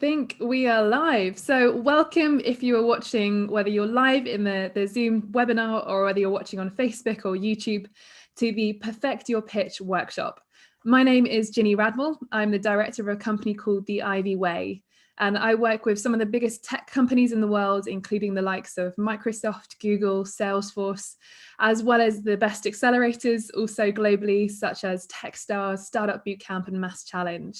think we are live. So welcome if you are watching, whether you're live in the Zoom webinar or whether you're watching on Facebook or YouTube, to the Perfect Your Pitch workshop. My name is Ginny Radmall. I'm the director of a company called The Ivy Way. And I work with some of the biggest tech companies in the world, including the likes of Microsoft, Google, Salesforce, as well as the best accelerators, also globally, such as Techstars, Startup Bootcamp, and Mass Challenge.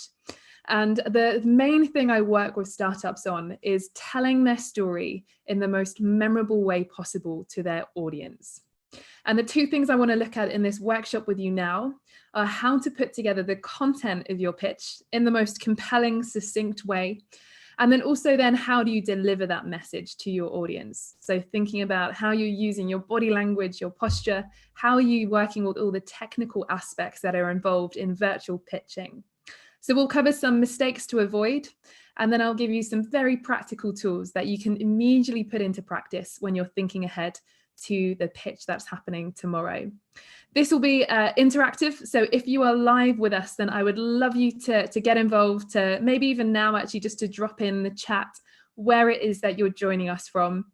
And the main thing I work with startups on is telling their story in the most memorable way possible to their audience. And the two things I want to look at in this workshop with you now are how to put together the content of your pitch in the most compelling, succinct way. And then also then how do you deliver that message to your audience? So thinking about how you're using your body language, your posture, how are you working with all the technical aspects that are involved in virtual pitching. So we'll cover some mistakes to avoid, and then I'll give you some very practical tools that you can immediately put into practice when you're thinking ahead to the pitch that's happening tomorrow. This will be interactive, so if you are live with us, then I would love you to get involved, to maybe even now actually just to drop in the chat where it is that you're joining us from.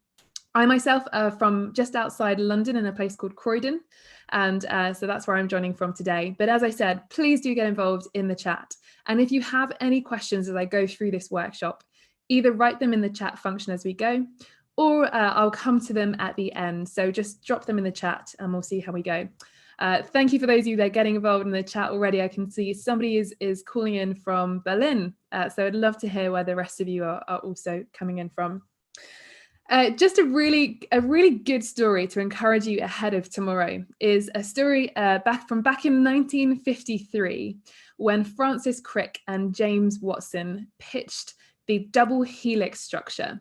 I myself are from just outside London in a place called Croydon, and so that's where I'm joining from today. But as I said, please do get involved in the chat. And if you have any questions as I go through this workshop, either write them in the chat function as we go, or I'll come to them at the end. So just drop them in the chat and we'll see how we go. Thank you for those of you that are getting involved in the chat already. I can see somebody is calling in from Berlin. So I'd love to hear where the rest of you are also coming in from. Just a really good story to encourage you ahead of tomorrow is a story back in 1953 when Francis Crick and James Watson pitched the double helix structure.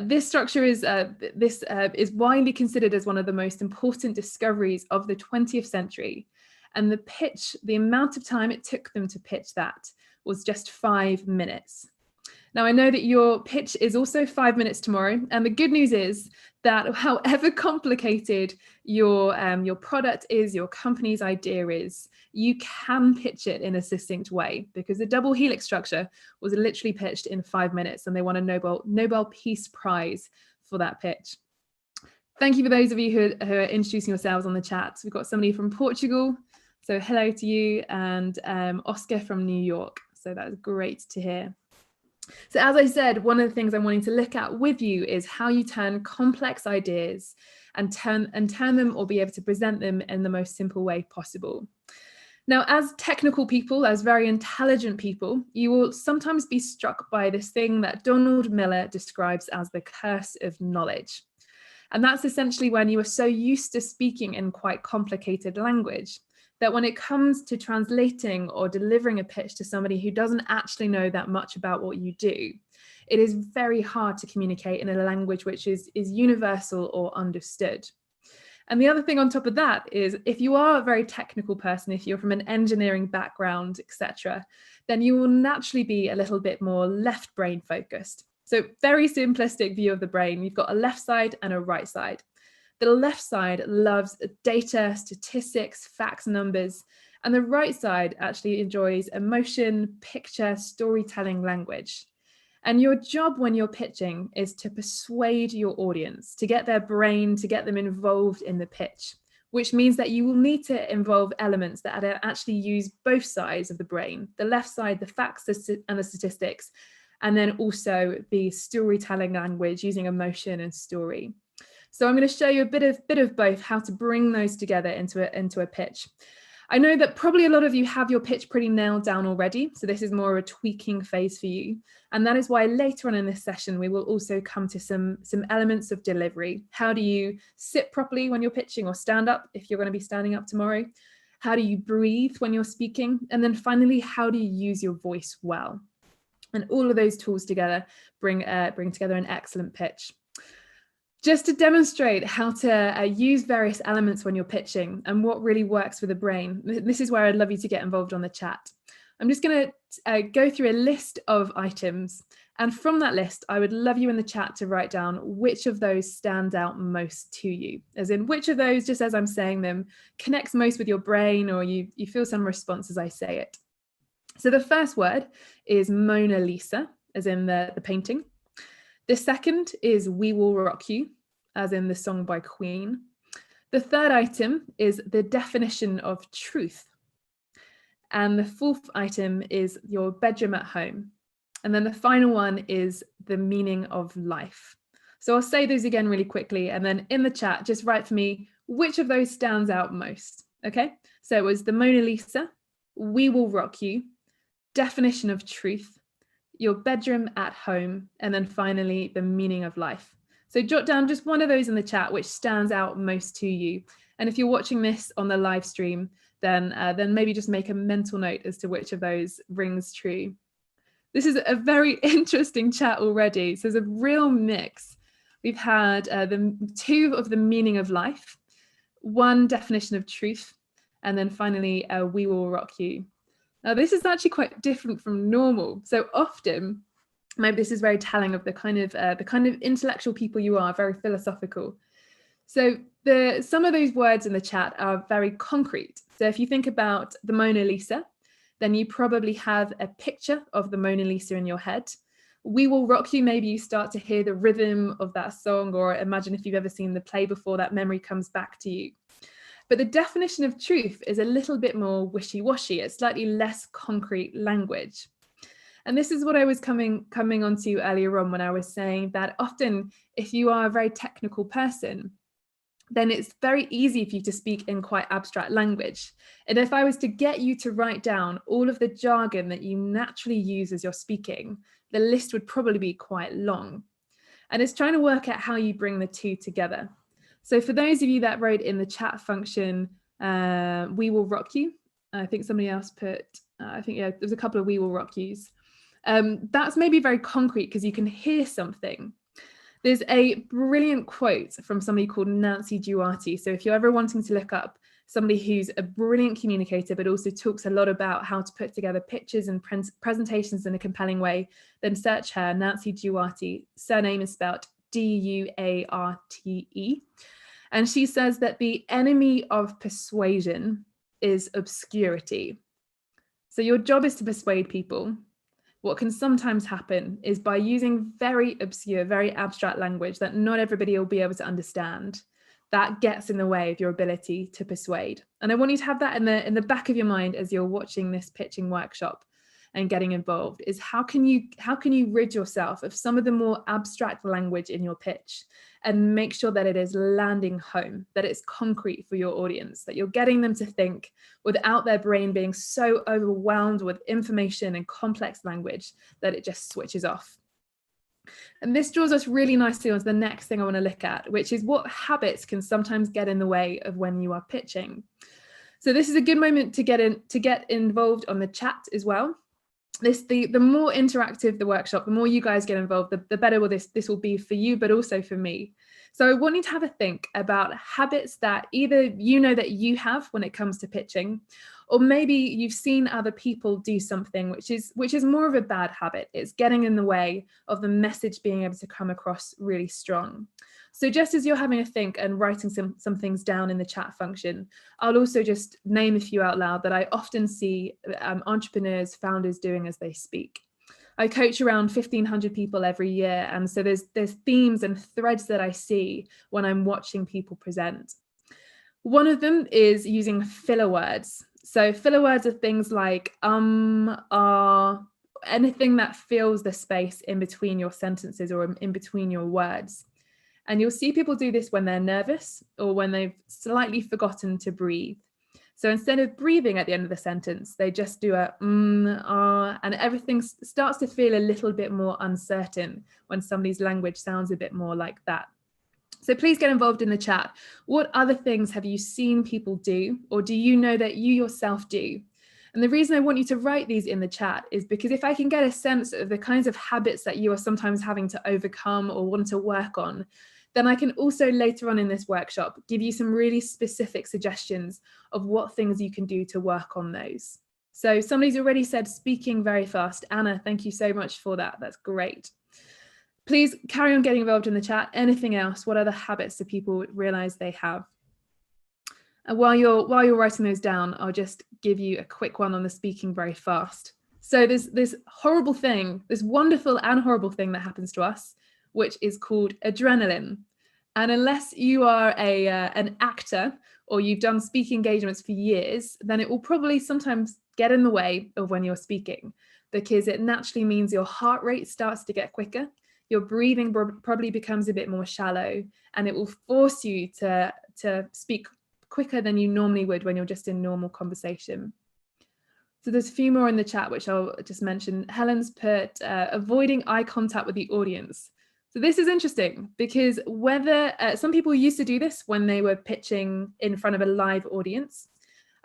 This structure is widely considered as one of the most important discoveries of the 20th century, and the amount of time it took them to pitch that was just 5 minutes. Now, I know that your pitch is also 5 minutes tomorrow, and the good news is that however complicated your product is, your company's idea is, you can pitch it in a succinct way, because the double helix structure was literally pitched in 5 minutes, and they won a Nobel Peace Prize for that pitch. Thank you for those of you who are introducing yourselves on the chat. We've got somebody from Portugal, so hello to you, and Oscar from New York. So that's great to hear. So as I said, one of the things I'm wanting to look at with you is how you turn complex ideas and turn them or be able to present them in the most simple way possible. Now, as technical people, as very intelligent people, you will sometimes be struck by this thing that Donald Miller describes as the curse of knowledge. And that's essentially when you are so used to speaking in quite complicated language that when it comes to translating or delivering a pitch to somebody who doesn't actually know that much about what you do, it is very hard to communicate in a language which is universal or understood. And the other thing on top of that is, if you are a very technical person, if you're from an engineering background, etc., then you will naturally be a little bit more left brain focused. So very simplistic view of the brain. You've got a left side and a right side. The left side loves data, statistics, facts, numbers, and the right side actually enjoys emotion, picture, storytelling language. And your job when you're pitching is to persuade your audience, to get their brain, to get them involved in the pitch, which means that you will need to involve elements that actually use both sides of the brain, the left side, the facts and the statistics, and then also the storytelling language using emotion and story. So I'm going to show you a bit of both, how to bring those together into a pitch. I know that probably a lot of you have your pitch pretty nailed down already, so this is more of a tweaking phase for you. And that is why later on in this session, we will also come to some elements of delivery. How do you sit properly when you're pitching, or stand up if you're going to be standing up tomorrow? How do you breathe when you're speaking? And then finally, how do you use your voice well? And all of those tools together bring together an excellent pitch. Just to demonstrate how to use various elements when you're pitching and what really works for the brain, this is where I'd love you to get involved on the chat. I'm just going to go through a list of items, and from that list, I would love you in the chat to write down which of those stand out most to you, as in which of those, just as I'm saying them, connects most with your brain, or you feel some response as I say it. So the first word is Mona Lisa. as in the painting. The second is We Will Rock You, as in the song by Queen. The third item is the definition of truth. And the fourth item is your bedroom at home. And then the final one is the meaning of life. So I'll say those again really quickly, and then in the chat, just write for me which of those stands out most, okay? So it was the Mona Lisa, We Will Rock You, definition of truth, your bedroom at home, and then finally the meaning of life. So jot down just one of those in the chat which stands out most to you. And if you're watching this on the live stream, then maybe just make a mental note as to which of those rings true. This is a very interesting chat already. So there's a real mix. We've had two of the meaning of life, one definition of truth, and then finally, We Will Rock You. Now, this is actually quite different from normal. So often, maybe this is very telling of the kind of intellectual people you are, very philosophical. So some of those words in the chat are very concrete. So if you think about the Mona Lisa, then you probably have a picture of the Mona Lisa in your head. We Will Rock You, maybe you start to hear the rhythm of that song, or imagine if you've ever seen the play before, that memory comes back to you. But the definition of truth is a little bit more wishy-washy. It's slightly less concrete language. And this is what I was coming onto earlier on when I was saying that often if you are a very technical person, then it's very easy for you to speak in quite abstract language. And if I was to get you to write down all of the jargon that you naturally use as you're speaking, the list would probably be quite long. And it's trying to work out how you bring the two together. So for those of you that wrote in the chat function, We Will Rock You, I think somebody else put, there's a couple of We Will Rock Yous. That's maybe very concrete because you can hear something. There's a brilliant quote from somebody called Nancy Duarte. So if you're ever wanting to look up somebody who's a brilliant communicator, but also talks a lot about how to put together pictures and presentations in a compelling way, then search her, Nancy Duarte. Surname is spelled D-U-A-R-T-E. And she says that the enemy of persuasion is obscurity. So your job is to persuade people. What can sometimes happen is by using very obscure, very abstract language that not everybody will be able to understand, that gets in the way of your ability to persuade. And I want you to have that in the back of your mind as you're watching this pitching workshop and getting involved, is how can you rid yourself of some of the more abstract language in your pitch and make sure that it is landing home, that it's concrete for your audience, that you're getting them to think without their brain being so overwhelmed with information and complex language that it just switches off. And this draws us really nicely onto the next thing I want to look at, which is what habits can sometimes get in the way of when you are pitching. So this is a good moment to get involved on the chat as well. The more interactive the workshop, the more you guys get involved, the better this will be for you, but also for me. So I want you to have a think about habits that either you know that you have when it comes to pitching, or maybe you've seen other people do something which is more of a bad habit. It's getting in the way of the message being able to come across really strong. So just as you're having a think and writing some things down in the chat function, I'll also just name a few out loud that I often see entrepreneurs, founders doing as they speak. I coach around 1,500 people every year, and so there's themes and threads that I see when I'm watching people present. One of them is using filler words. So filler words are things like anything that fills the space in between your sentences or in between your words. And you'll see people do this when they're nervous or when they've slightly forgotten to breathe. So instead of breathing at the end of the sentence, they just do and everything starts to feel a little bit more uncertain when somebody's language sounds a bit more like that. So please get involved in the chat. What other things have you seen people do, or do you know that you yourself do? And the reason I want you to write these in the chat is because if I can get a sense of the kinds of habits that you are sometimes having to overcome or want to work on, then I can also later on in this workshop give you some really specific suggestions of what things you can do to work on those. So somebody's already said speaking very fast. Anna, thank you so much for that. That's great. Please carry on getting involved in the chat. Anything else? What other habits do people realize they have? And while you're writing those down, I'll just give you a quick one on the speaking very fast. So there's this horrible thing, this wonderful and horrible thing that happens to us, which is called adrenaline. And unless you are an actor or you've done speaking engagements for years, then it will probably sometimes get in the way of when you're speaking, because it naturally means your heart rate starts to get quicker, your breathing probably becomes a bit more shallow, and it will force you to speak quicker than you normally would when you're just in normal conversation. So there's a few more in the chat, which I'll just mention. Helen's put avoiding eye contact with the audience. So this is interesting because whether some people used to do this when they were pitching in front of a live audience.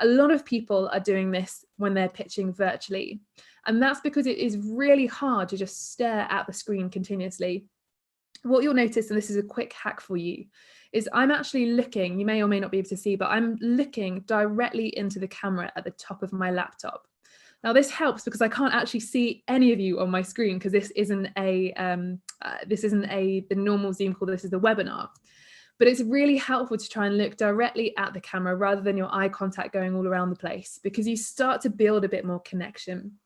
A lot of people are doing this when they're pitching virtually. And that's because it is really hard to just stare at the screen continuously. What you'll notice, and this is a quick hack for you, is I'm actually looking, you may or may not be able to see, but I'm looking directly into the camera at the top of my laptop. Now this helps because I can't actually see any of you on my screen because this isn't the normal Zoom call, this is the webinar. But it's really helpful to try and look directly at the camera rather than your eye contact going all around the place, because you start to build a bit more connection.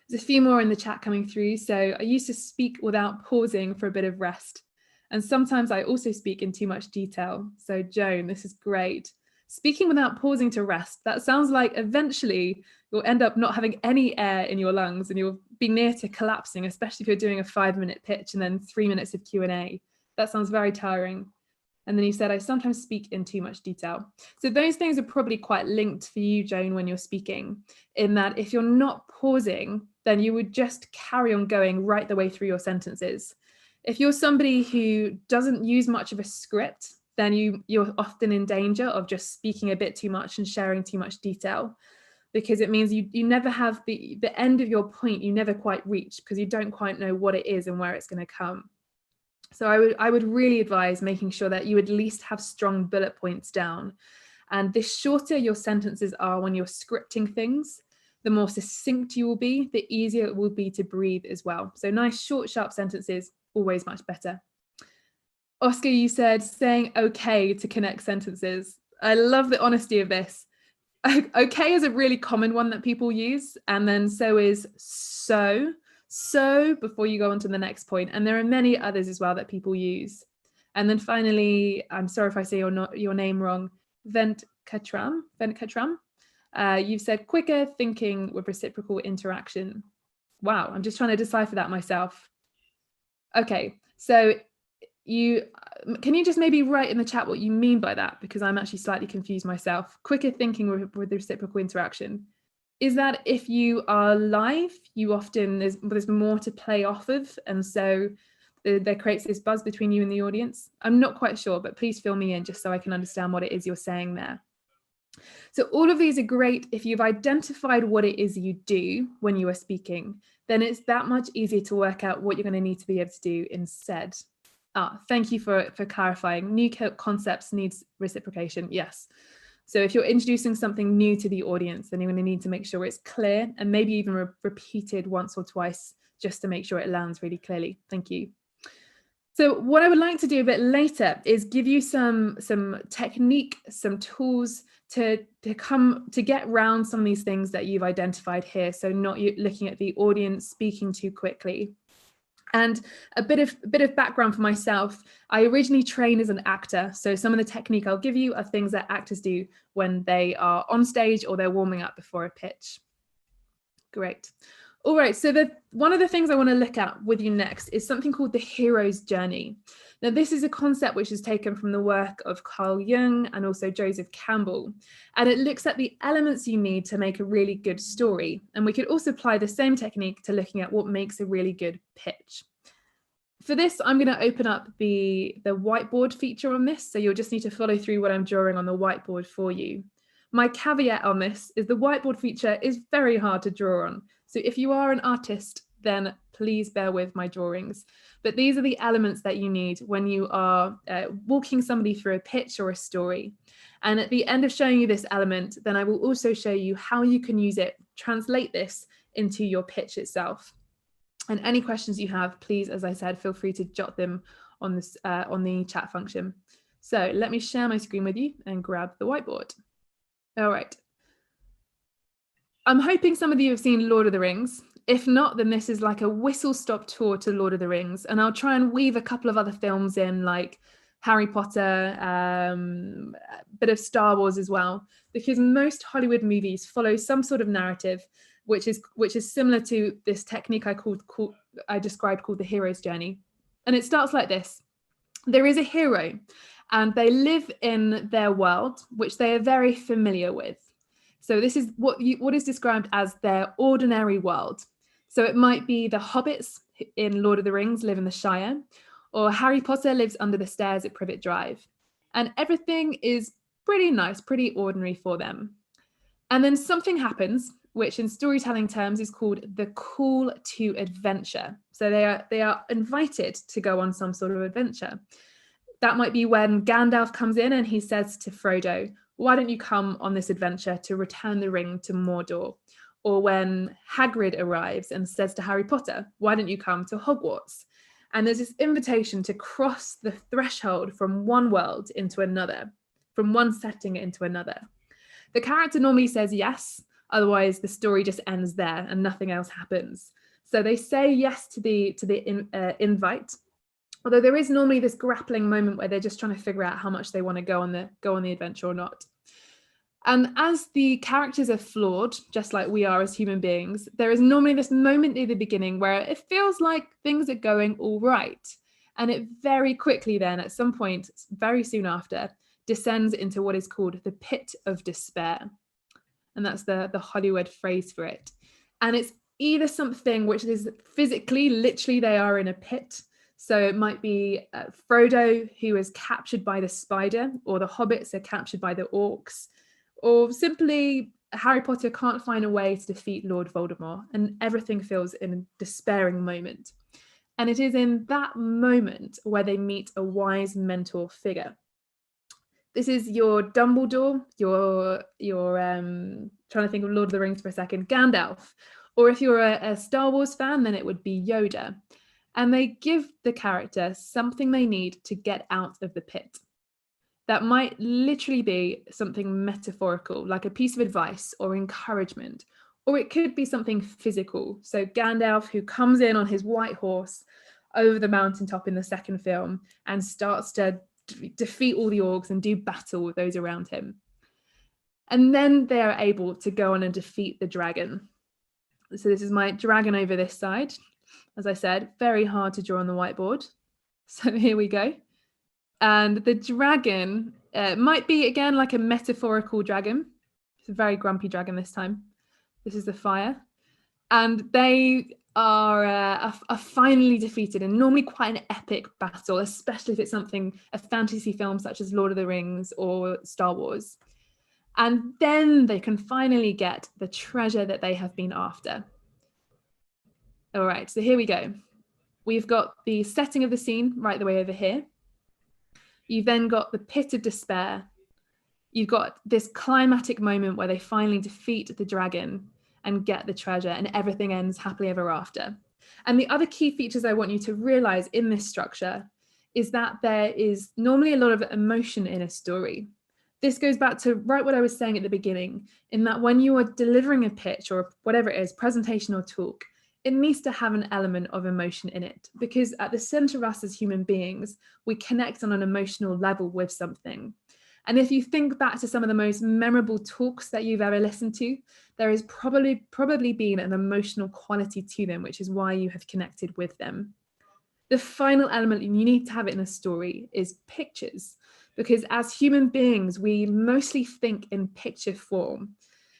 There's a few more in the chat coming through. So I used to speak without pausing for a bit of rest. And sometimes I also speak in too much detail. So Joan, this is great. Speaking without pausing to rest, that sounds like eventually you'll end up not having any air in your lungs and you'll be near to collapsing, especially if you're doing a 5-minute pitch and then 3 minutes of Q&A. That sounds very tiring. And then you said, I sometimes speak in too much detail. So those things are probably quite linked for you, Joan, when you're speaking, in that if you're not pausing, then you would just carry on going right the way through your sentences. If you're somebody who doesn't use much of a script, then you're often in danger of just speaking a bit too much and sharing too much detail, because it means you never have the end of your point, you never quite reach, because you don't quite know what it is and where it's going to come. So I would really advise making sure that you at least have strong bullet points down. And the shorter your sentences are when you're scripting things, the more succinct you will be, the easier it will be to breathe as well. So nice, short, sharp sentences, always much better. Oscar, you said saying okay to connect sentences. I love the honesty of this. Okay is a really common one that people use, and then so is so before you go on to the next point. And there are many others as well that people use. And then finally, I'm sorry if I say your name wrong, Venkatram, you've said quicker thinking with reciprocal interaction. Wow, I'm just trying to decipher that myself. Okay, so can you just maybe write in the chat what you mean by that, because I'm actually slightly confused myself. Quicker thinking with reciprocal interaction. Is that if you are live, you often, there's more to play off of, and so there creates this buzz between you and the audience? I'm not quite sure, but please fill me in just so I can understand what it is you're saying there. So all of these are great if you've identified what it is you do when you are speaking, then it's that much easier to work out what you're going to need to be able to do instead. Thank you for clarifying. New concepts needs reciprocation, yes. So if you're introducing something new to the audience, then you're going to need to make sure it's clear and maybe even repeated once or twice just to make sure it lands really clearly. Thank you. So what I would like to do a bit later is give you some technique, some tools to get around some of these things that you've identified here. So not looking at the audience, speaking too quickly. And a bit of background for myself. I originally trained as an actor. So some of the technique I'll give you are things that actors do when they are on stage or they're warming up before a pitch. Great. All right, so one of the things I want to look at with you next is something called the hero's journey. Now, this is a concept which is taken from the work of Carl Jung and also Joseph Campbell, and it looks at the elements you need to make a really good story. And we could also apply the same technique to looking at what makes a really good pitch. For this, I'm going to open up the whiteboard feature on this, so you'll just need to follow through what I'm drawing on the whiteboard for you. My caveat on this is the whiteboard feature is very hard to draw on. So if you are an artist, then please bear with my drawings. But these are the elements that you need when you are walking somebody through a pitch or a story. And at the end of showing you this element, then I will also show you how you can use it, translate this into your pitch itself. And any questions you have, please, as I said, feel free to jot them on the chat function. So let me share my screen with you and grab the whiteboard. All right. I'm hoping some of you have seen Lord of the Rings. If not, then this is like a whistle-stop tour to Lord of the Rings. And I'll try and weave a couple of other films in, like Harry Potter, a bit of Star Wars as well, because most Hollywood movies follow some sort of narrative, which is similar to this technique I described called the hero's journey. And it starts like this. There is a hero, and they live in their world, which they are very familiar with. So this is what is described as their ordinary world. So it might be the hobbits in Lord of the Rings live in the Shire, or Harry Potter lives under the stairs at Privet Drive. And everything is pretty nice, pretty ordinary for them. And then something happens, which in storytelling terms is called the call to adventure. So they are invited to go on some sort of adventure. That might be when Gandalf comes in and he says to Frodo, why don't you come on this adventure to return the ring to Mordor? Or when Hagrid arrives and says to Harry Potter, why don't you come to Hogwarts? And there's this invitation to cross the threshold from one world into another, from one setting into another. The character normally says yes, otherwise the story just ends there and nothing else happens. So they say yes to the invite, although there is normally this grappling moment where they're just trying to figure out how much they want to go on the adventure or not. And as the characters are flawed, just like we are as human beings, there is normally this moment near the beginning where it feels like things are going all right. And it very quickly then, at some point, very soon after, descends into what is called the pit of despair. And that's the Hollywood phrase for it. And it's either something which is physically, literally they are in a pit. So it might be Frodo, who is captured by the spider, or the hobbits are captured by the orcs, or simply Harry Potter can't find a way to defeat Lord Voldemort, and everything feels in a despairing moment. And it is in that moment where they meet a wise mentor figure. This is your Dumbledore, your trying to think of Lord of the Rings for a second, Gandalf. Or if you're a Star Wars fan, then it would be Yoda. And they give the character something they need to get out of the pit. That might literally be something metaphorical, like a piece of advice or encouragement, or it could be something physical. So Gandalf, who comes in on his white horse over the mountaintop in the second film and starts to defeat all the orcs and do battle with those around him. And then they are able to go on and defeat the dragon. So this is my dragon over this side. As I said, very hard to draw on the whiteboard. So here we go. And the dragon might be, again, like a metaphorical dragon. It's a very grumpy dragon this time. This is the fire. And they are finally defeated in normally quite an epic battle, especially if it's a fantasy film such as Lord of the Rings or Star Wars. And then they can finally get the treasure that they have been after. All right, so here we go. We've got the setting of the scene right the way over here. You've then got the pit of despair. You've got this climatic moment where they finally defeat the dragon and get the treasure, and everything ends happily ever after. And the other key features I want you to realize in this structure is that there is normally a lot of emotion in a story. This goes back to right what I was saying at the beginning, in that when you are delivering a pitch or whatever it is, presentation or talk, it needs to have an element of emotion in it, because at the center of us as human beings, we connect on an emotional level with something. And if you think back to some of the most memorable talks that you've ever listened to, there has probably been an emotional quality to them, which is why you have connected with them. The final element you need to have it in a story is pictures, because as human beings, we mostly think in picture form.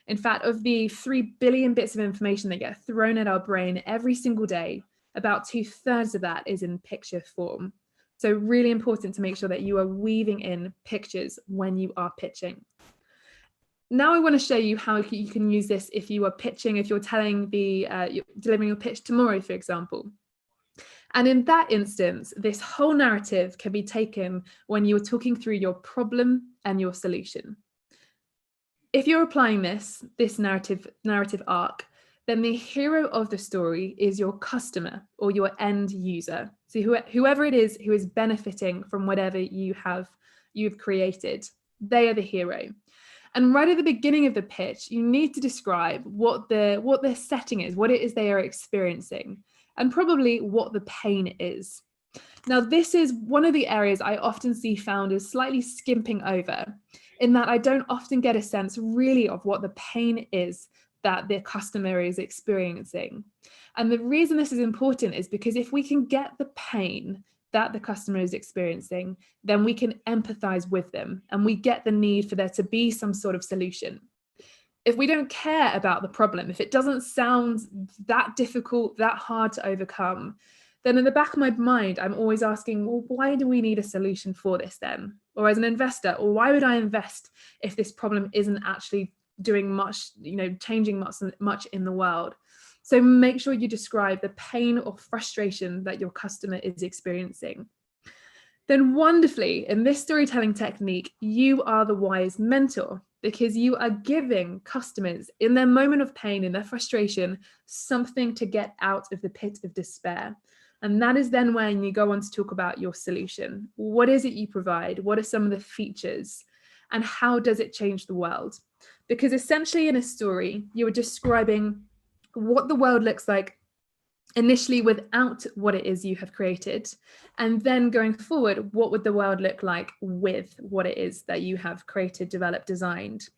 In fact, of the 3 billion bits of information that get thrown at our brain every single day, about 2/3 of that is in picture form. So really important to make sure that you are weaving in pictures when you are pitching. Now I want to show you how you can use this if you are pitching, if you're telling you're delivering your pitch tomorrow, for example. And in that instance, this whole narrative can be taken when you're talking through your problem and your solution. If you're applying this narrative arc, then the hero of the story is your customer or your end user. So whoever it is who is benefiting from whatever you've created, they are the hero. And right at the beginning of the pitch, you need to describe what their setting is, what it is they are experiencing, and probably what the pain is. Now, this is one of the areas I often see founders slightly skimping over, in that I don't often get a sense really of what the pain is that the customer is experiencing. And the reason this is important is because if we can get the pain that the customer is experiencing, then we can empathize with them and we get the need for there to be some sort of solution. If we don't care about the problem, if it doesn't sound that difficult, that hard to overcome, then in the back of my mind, I'm always asking, well, why do we need a solution for this then? Or as an investor, or why would I invest if this problem isn't actually doing much, changing much in the world? So make sure you describe the pain or frustration that your customer is experiencing. Then wonderfully, in this storytelling technique, you are the wise mentor, because you are giving customers in their moment of pain, in their frustration, something to get out of the pit of despair. And that is then when you go on to talk about your solution. What is it you provide? What are some of the features? And how does it change the world? Because essentially in a story, you are describing what the world looks like initially without what it is you have created, and then going forward, what would the world look like with what it is that you have created, developed, designed.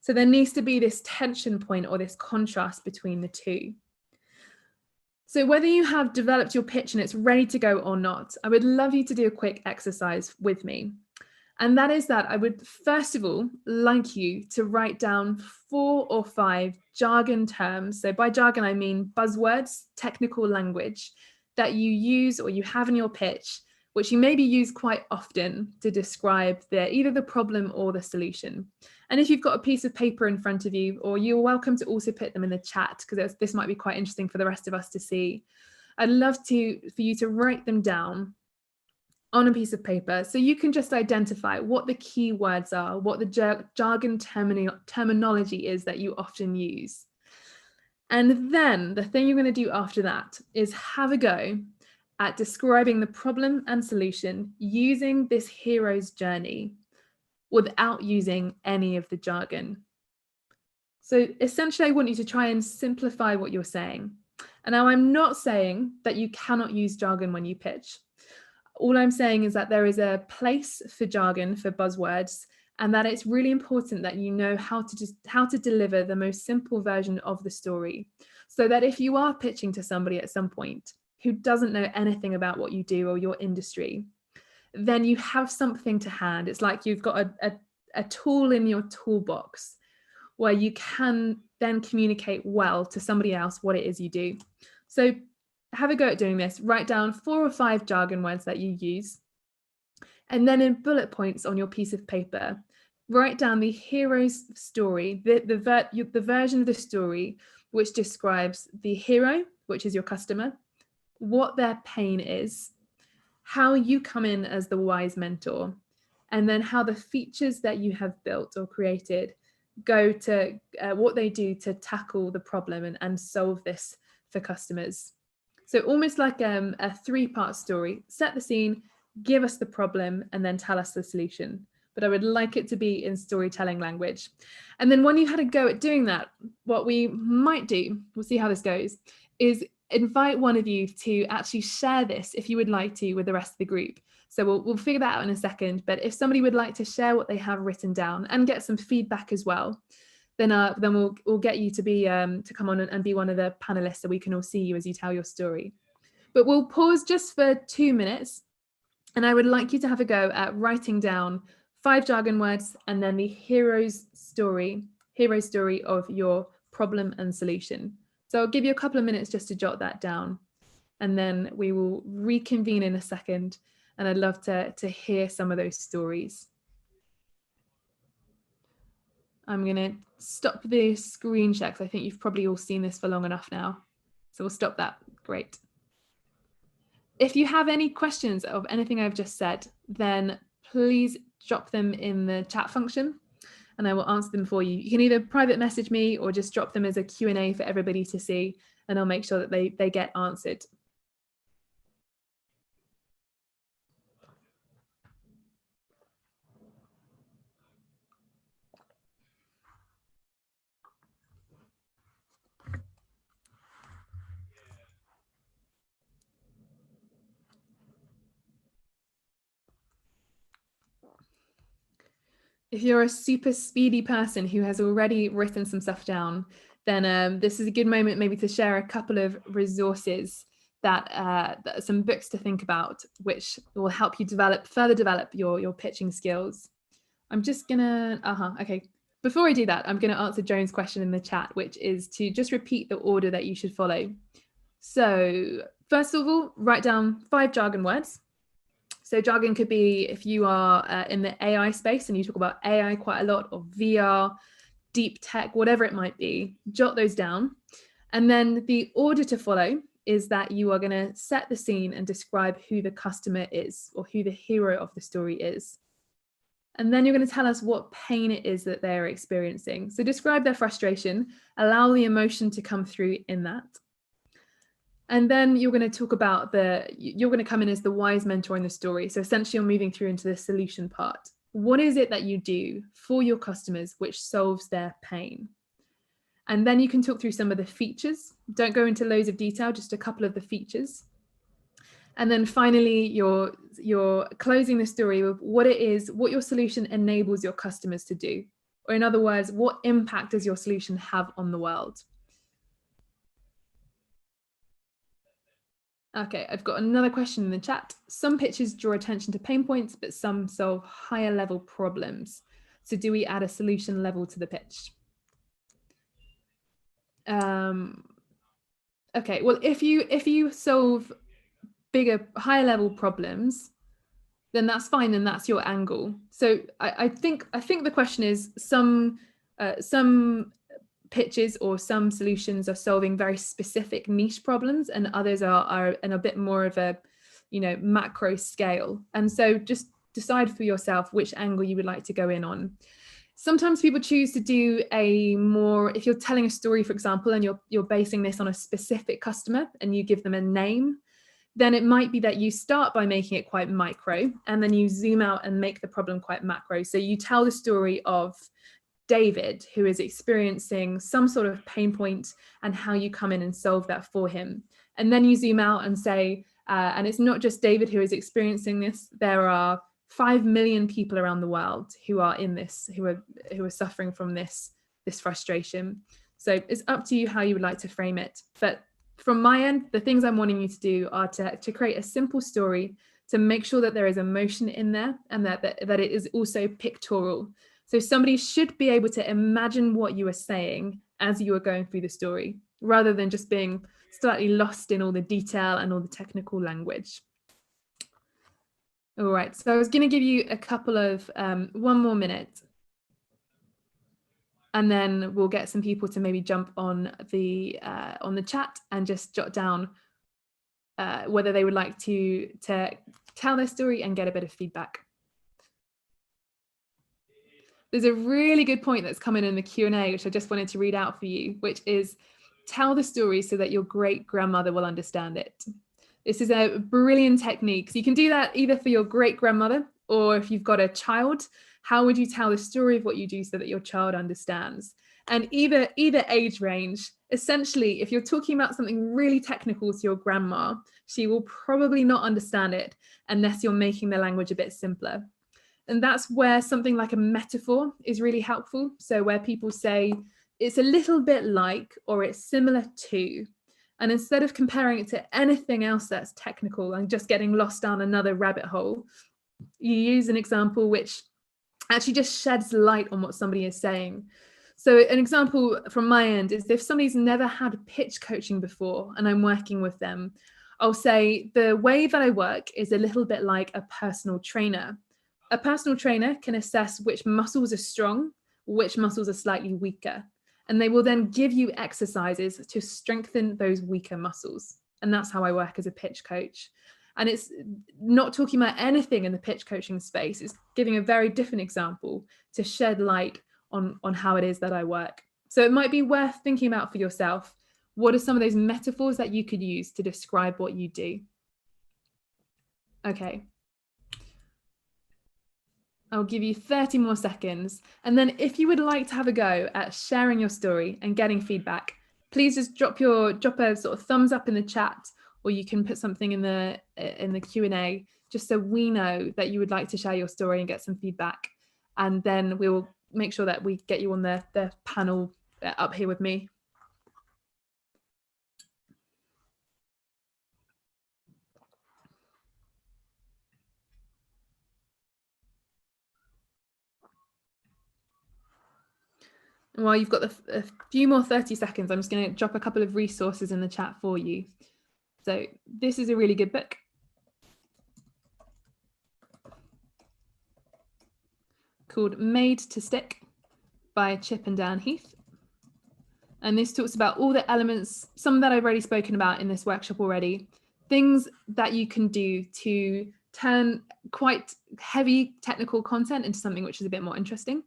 So there needs to be this tension point or this contrast between the two. So whether you have developed your pitch and it's ready to go or not, I would love you to do a quick exercise with me. And that is that I would first of all like you to write down 4 or 5 jargon terms. So by jargon, I mean buzzwords, technical language that you use or you have in your pitch, which you maybe use quite often to describe either the problem or the solution. And if you've got a piece of paper in front of you, or you're welcome to also put them in the chat, because this might be quite interesting for the rest of us to see. I'd love for you to write them down on a piece of paper, so you can just identify what the key words are, what the jargon terminology is that you often use. And then the thing you're going to do after that is have a go at describing the problem and solution using this hero's journey without using any of the jargon. So essentially, I want you to try and simplify what you're saying. And now I'm not saying that you cannot use jargon when you pitch. All I'm saying is that there is a place for jargon, for buzzwords, and that it's really important that you know how to deliver the most simple version of the story, so that if you are pitching to somebody at some point who doesn't know anything about what you do or your industry, then you have something to hand. It's like you've got a tool in your toolbox where you can then communicate well to somebody else what it is you do. So have a go at doing this. Write down 4 or 5 jargon words that you use. And then in bullet points on your piece of paper, write down the hero's story, the version of the story which describes the hero, which is your customer, what their pain is, how you come in as the wise mentor, and then how the features that you have built or created go to what they do to tackle the problem and solve this for customers. So almost like a 3-part story: set the scene, give us the problem, and then tell us the solution. But I would like it to be in storytelling language. And then when you've had a go at doing that, what we might do, we'll see how this goes, is invite one of you to actually share this, if you would like to, with the rest of the group. So we'll figure that out in a second. But if somebody would like to share what they have written down and get some feedback as well, then we'll get you to come on and be one of the panelists, so we can all see you as you tell your story. But we'll pause just for 2 minutes, and I would like you to have a go at writing down 5 jargon words and then the hero story of your problem and solution. So I'll give you a couple of minutes just to jot that down, and then we will reconvene in a second, and I'd love to hear some of those stories. I'm going to stop the screen share because I think you've probably all seen this for long enough now. So we'll stop that. Great. If you have any questions of anything I've just said, then please drop them in the chat function and I will answer them for you. You can either private message me or just drop them as a Q&A for everybody to see, and I'll make sure that they get answered. If you're a super speedy person who has already written some stuff down, then this is a good moment maybe to share a couple of resources that some books to think about, which will help you further develop your pitching skills. I'm just gonna, okay. Before I do that, I'm gonna answer Joan's question in the chat, which is to just repeat the order that you should follow. So first of all, write down 5 jargon words. So jargon could be if you are in the AI space and you talk about AI quite a lot, or VR, deep tech, whatever it might be, jot those down. And then the order to follow is that you are going to set the scene and describe who the customer is, or who the hero of the story is. And then you're going to tell us what pain it is that they're experiencing. So describe their frustration, allow the emotion to come through in that. And then you're going to talk about you're going to come in as the wise mentor in the story. So essentially you're moving through into the solution part. What is it that you do for your customers which solves their pain? And then you can talk through some of the features. Don't go into loads of detail, just a couple of the features. And then finally, you're closing the story with what it is, what your solution enables your customers to do. Or in other words, what impact does your solution have on the world? Okay, I've got another question in the chat. Some pitches draw attention to pain points, but some solve higher level problems. So do we add a solution level to the pitch? Okay, well, if you solve bigger, higher level problems, then that's fine, and that's your angle. So I think the question is some pitches or some solutions are solving very specific niche problems, and others are in a bit more of a macro scale. And so just decide for yourself which angle you would like to go in on. Sometimes people choose to do if you're telling a story, for example, and you're basing this on a specific customer and you give them a name, then it might be that you start by making it quite micro, and then you zoom out and make the problem quite macro. So you tell the story of David, who is experiencing some sort of pain point, and how you come in and solve that for him. And then you zoom out and say, and it's not just David who is experiencing this, there are 5 million people around the world who are in this, who are suffering from this frustration. So it's up to you how you would like to frame it. But from my end, the things I'm wanting you to do are to create a simple story, to make sure that there is emotion in there, and that it is also pictorial. So somebody should be able to imagine what you are saying as you are going through the story, rather than just being slightly lost in all the detail and all the technical language. All right, so I was going to give you a couple of, 1 more minute, and then we'll get some people to maybe jump on the chat and just jot down whether they would like to tell their story and get a bit of feedback. There's a really good point that's coming in the Q&A, which I just wanted to read out for you, which is tell the story so that your great-grandmother will understand it. This is a brilliant technique. So you can do that either for your great-grandmother, or if you've got a child, how would you tell the story of what you do so that your child understands? And either age range, essentially, if you're talking about something really technical to your grandma, she will probably not understand it unless you're making the language a bit simpler. And that's where something like a metaphor is really helpful. So where people say, it's a little bit like, or it's similar to, and instead of comparing it to anything else that's technical and just getting lost down another rabbit hole, you use an example which actually just sheds light on what somebody is saying. So an example from my end is if somebody's never had pitch coaching before and I'm working with them, I'll say the way that I work is a little bit like a personal trainer. A personal trainer can assess which muscles are strong, which muscles are slightly weaker, and they will then give you exercises to strengthen those weaker muscles. And that's how I work as a pitch coach. And it's not talking about anything in the pitch coaching space. It's giving a very different example to shed light on how it is that I work. So it might be worth thinking about for yourself, what are some of those metaphors that you could use to describe what you do? Okay. I'll give you 30 more seconds. And then if you would like to have a go at sharing your story and getting feedback, please just drop a sort of thumbs up in the chat, or you can put something in the Q&A, just so we know that you would like to share your story and get some feedback. and then we will make sure that we get you on the panel up here with me. And while you've got a few more 30 seconds, I'm just going to drop a couple of resources in the chat for you. So this is a really good book. Called Made to Stick by Chip and Dan Heath. And this talks about all the elements, some that I've already spoken about in this workshop already, things that you can do to turn quite heavy technical content into something which is a bit more interesting.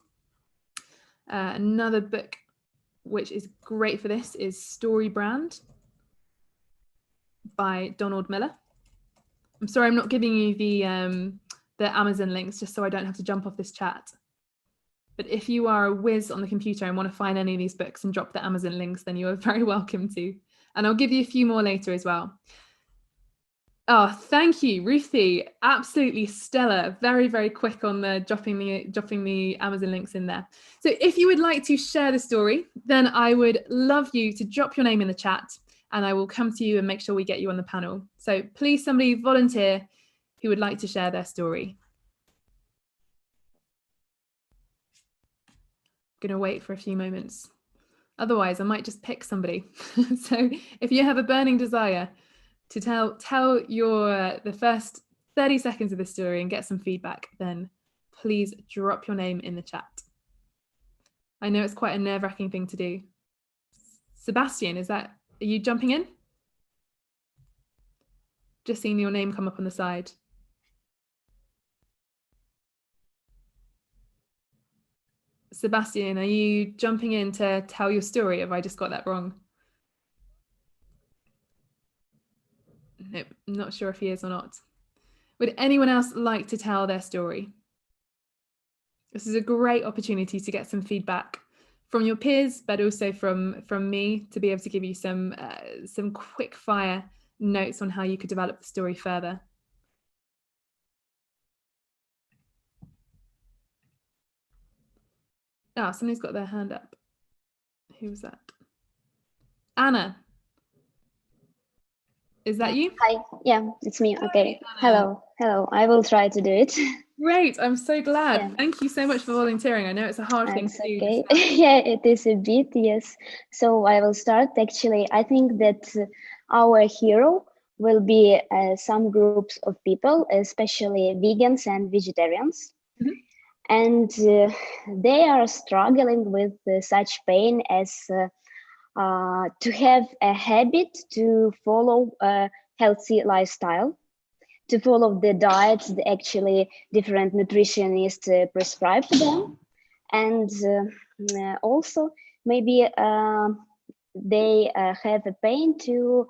Another book which is great for this is Story Brand by Donald Miller. I'm sorry I'm not giving you the Amazon links just so I don't have to jump off this chat. But if you are a whiz on the computer and want to find any of these books and drop the Amazon links, then you are very welcome to. And I'll give you a few more later as well. Oh, thank you, Ruthie. Absolutely stellar. Very, very quick on the dropping the Amazon links in there. So if you would like to share the story, then I would love you to drop your name in the chat and I will come to you and make sure we get you on the panel. So please, somebody volunteer who would like to share their story. Going to wait for a few moments. Otherwise, I might just pick somebody. So if you have a burning desire to tell the first 30 seconds of the story and get some feedback, then please drop your name in the chat. I know it's quite a nerve-wracking thing to do. Sebastian, are you jumping in? Just seeing your name come up on the side. Sebastian, are you jumping in to tell your story? Have I just got that wrong? Nope, not sure if he is or not. Would anyone else like to tell their story? This is a great opportunity to get some feedback from your peers, but also from me to be able to give you some quick fire notes on how you could develop the story further. Ah, somebody's got their hand up. Who was that? Anna. Is that you? Hi, yeah, it's me. Okay. Hello. I will try to do it. Great, I'm so glad. Yeah. Thank you so much for volunteering. I know it's a hard thing to do. Okay. Yeah, it is a bit, yes. So I will start. Actually, I think that our hero will be some groups of people, especially vegans and vegetarians. Mm-hmm. And they are struggling with such pain as to have a habit to follow a healthy lifestyle, to follow the diets that actually different nutritionists prescribe to them. And also maybe they have a pain to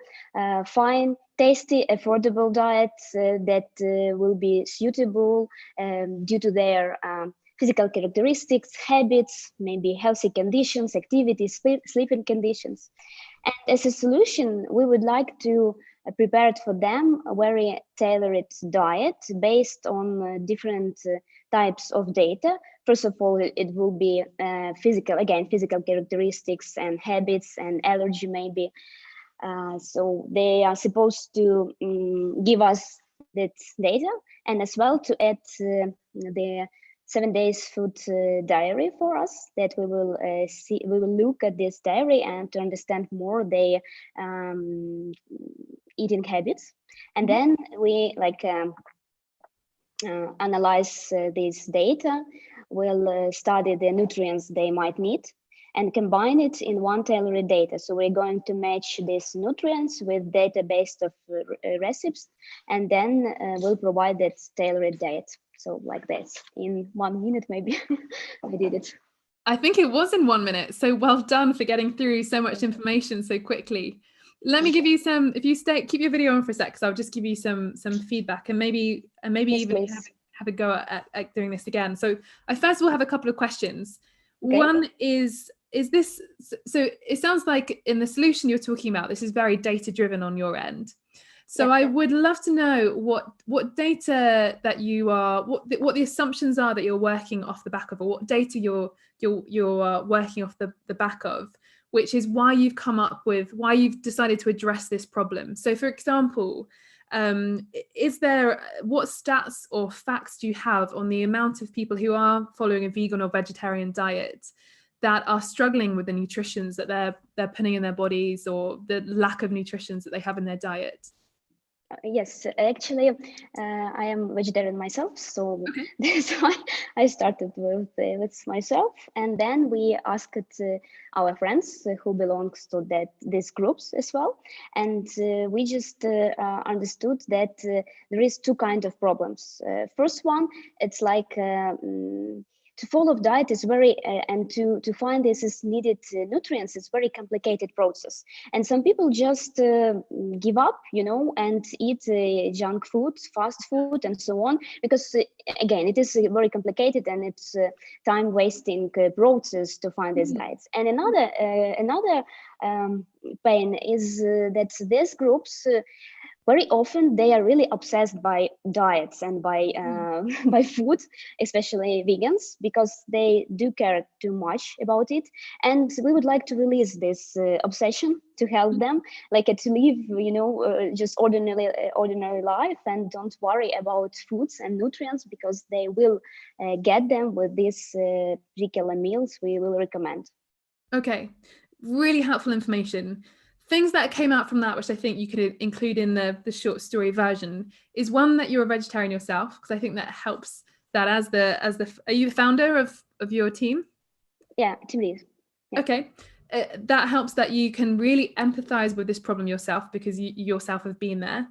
find tasty, affordable diets that will be suitable due to their physical characteristics, habits, maybe healthy conditions, activities, sleeping conditions. And as a solution, we would like to prepare for them a very tailored diet based on different types of data. First of all, it will be physical characteristics and habits and allergy maybe. So they are supposed to give us that data, and as well to add the 7 days food diary for us, that we will look at this diary and to understand more their eating habits. And then we analyze this data. We'll study the nutrients they might need and combine it in one tailored data. So we're going to match these nutrients with database of recipes, and then we'll provide that tailored diet. So like this, in 1 minute, maybe I did it. I think it was in 1 minute. So well done for getting through so much information so quickly. Let me give you some, if you keep your video on for a sec, because I'll just give you some feedback and maybe yes, even have a go at doing this again. So I first of all have a couple of questions. Okay. One is this, so it sounds like in the solution you're talking about, this is very data driven on your end. So I would love to know what data that you are, what the assumptions are that you're working off the back of, or what data you're working off the back of, which is why you've come up with, why you've decided to address this problem. So for example, what stats or facts do you have on the amount of people who are following a vegan or vegetarian diet that are struggling with the nutritions that they're putting in their bodies, or the lack of nutritions that they have in their diet? Yes, actually, I am vegetarian myself, so that's why I started with myself, and then we asked our friends who belongs to these groups as well, and we just understood that there is two kind of problems. First one, it's like to follow diet is very and to find this is needed nutrients, it's very complicated process, and some people just give up, and eat junk food, fast food, and so on, because again, it is very complicated and it's time wasting process to find these diets. And another pain is that these groups very often they are really obsessed by diets and by by food, especially vegans, because they do care too much about it. And we would like to release this obsession to help them, like to live, just ordinary life, and don't worry about foods and nutrients, because they will get them with these particular meals we will recommend. Okay, really helpful information. Things that came out from that, which I think you could include in the short story version, is one, that you're a vegetarian yourself, because I think that helps. That are you the founder of your team? Yeah, team lead. Yeah. Okay, that helps that you can really empathize with this problem yourself, because you yourself have been there.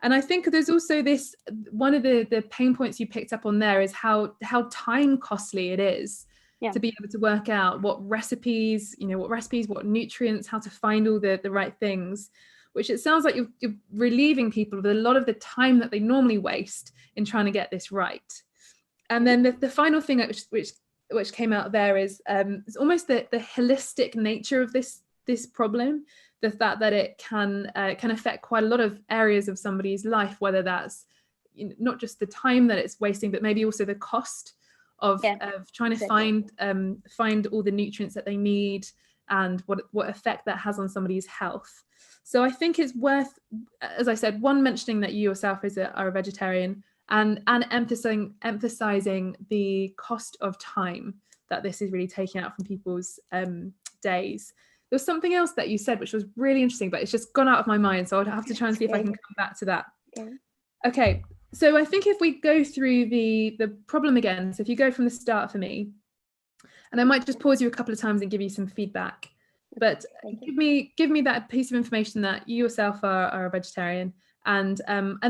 And I think there's also this, one of the pain points you picked up on there is how time costly it is. Yeah. To be able to work out what recipes, what nutrients, how to find all the right things, which it sounds like you're relieving people of a lot of the time that they normally waste in trying to get this right. And then the final thing which came out there is it's almost the holistic nature of this problem, the fact that it can affect quite a lot of areas of somebody's life, whether that's not just the time that it's wasting, but maybe also the cost of trying to find all the nutrients that they need, and what effect that has on somebody's health. So I think it's worth, as I said, one, mentioning that you yourself are a vegetarian, and emphasizing the cost of time that this is really taking out from people's days. There was something else that you said which was really interesting, but it's just gone out of my mind, so I'd have to try and see if I can come back to that. Okay, so I think if we go through the problem again, so if you go from the start for me, and I might just pause you a couple of times and give you some feedback, but give me that piece of information that you yourself are a vegetarian, and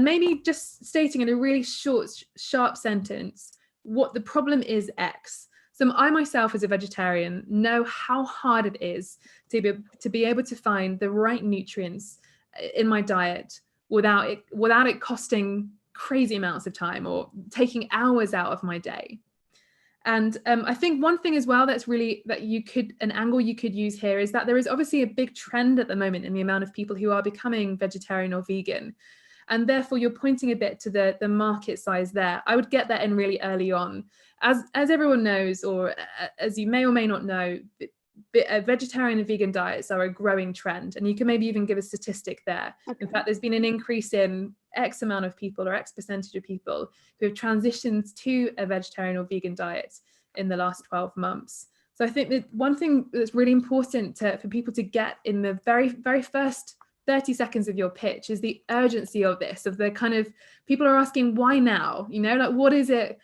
maybe just stating in a really short, sharp sentence what the problem is X. So I myself, as a vegetarian, know how hard it is to be able to find the right nutrients in my diet without it costing crazy amounts of time or taking hours out of my day. And I think one thing as well an angle you could use here is that there is obviously a big trend at the moment in the amount of people who are becoming vegetarian or vegan. And therefore you're pointing a bit to the market size there. I would get that in really early on. As everyone knows, or as you may or may not know, vegetarian and vegan diets are a growing trend, and you can maybe even give a statistic there. In fact, there's been an increase in X amount of people, or X percentage of people, who have transitioned to a vegetarian or vegan diet in the last 12 months. So I think that one thing that's really important for people to get in the very, very first 30 seconds of your pitch is the urgency of this, of the kind of, people are asking, why now? Like, what is it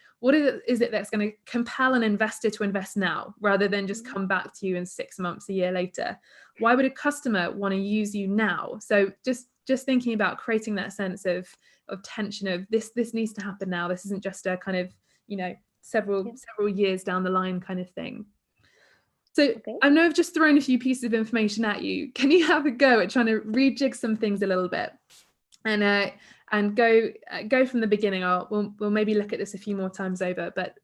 that's going to compel an investor to invest now, rather than just come back to you in 6 months, a year later? Why would a customer want to use you now? So just thinking about creating that sense of tension, of this needs to happen now. This isn't just a kind of, several years down the line kind of thing. So I know I've just thrown a few pieces of information at you. Can you have a go at trying to rejig some things a little bit, and go from the beginning? We'll maybe look at this a few more times over, but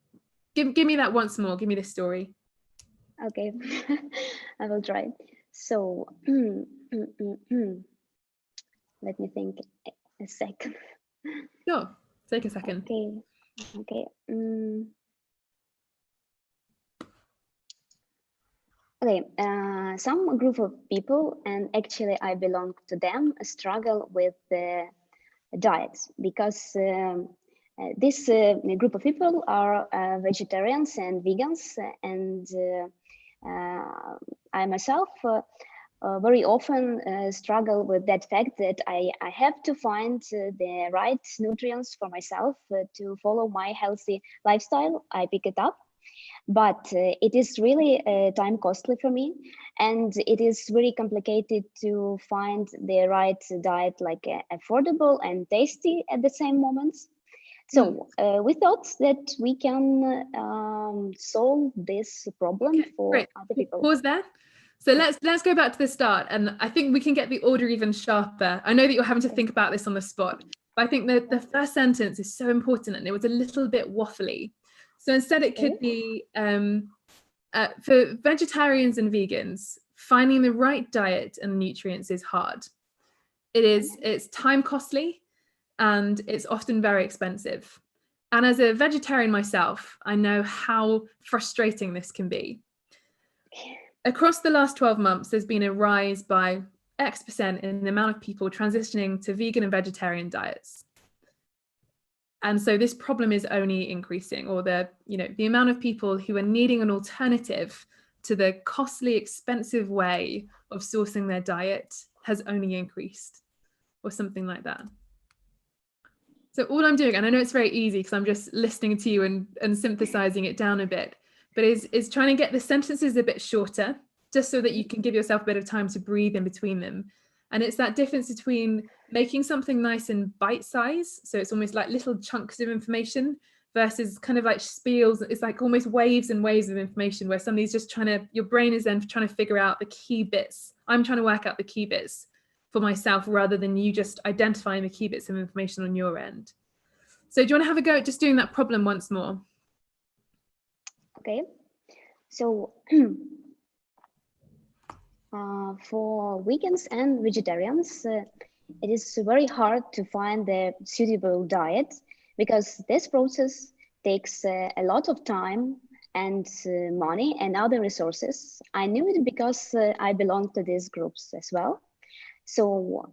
give me that once more. Give me this story. Okay, I will try. So let me think. a second. Sure, take a second. Okay. Okay, some group of people, and actually I belong to them, struggle with the diets because this group of people are vegetarians and vegans, and I myself very often struggle with that fact that I have to find the right nutrients for myself to follow my healthy lifestyle. I pick it up, but it is really time costly for me, and it is very complicated to find the right diet, like affordable and tasty at the same moments. So we thought that we can solve this problem for great. other people. Pause there. So let's go back to the start, and I think we can get the order even sharper. I know that you're having to think about this on the spot, but I think that the first sentence is so important, and it was a little bit waffly. So instead, it could be for vegetarians and vegans, finding the right diet and nutrients is hard. It's time costly, and it's often very expensive. And as a vegetarian myself, I know how frustrating this can be. Across the last 12 months, there's been a rise by X% in the amount of people transitioning to vegan and vegetarian diets. And so this problem is only increasing, or the amount of people who are needing an alternative to the costly, expensive way of sourcing their diet has only increased, or something like that. So all I'm doing, and I know it's very easy because I'm just listening to you and synthesizing it down a bit, but is trying to get the sentences a bit shorter, just so that you can give yourself a bit of time to breathe in between them. And it's that difference between making something nice and bite size, so it's almost like little chunks of information, versus kind of like spiels. It's like almost waves and waves of information, where somebody's just your brain is then trying to figure out the key bits. I'm trying to work out the key bits for myself, rather than you just identifying the key bits of information on your end. So do you want to have a go at just doing that problem once more? Okay, so for vegans and vegetarians, it is very hard to find the suitable diet, because this process takes a lot of time and money and other resources. I knew it because I belong to these groups as well. So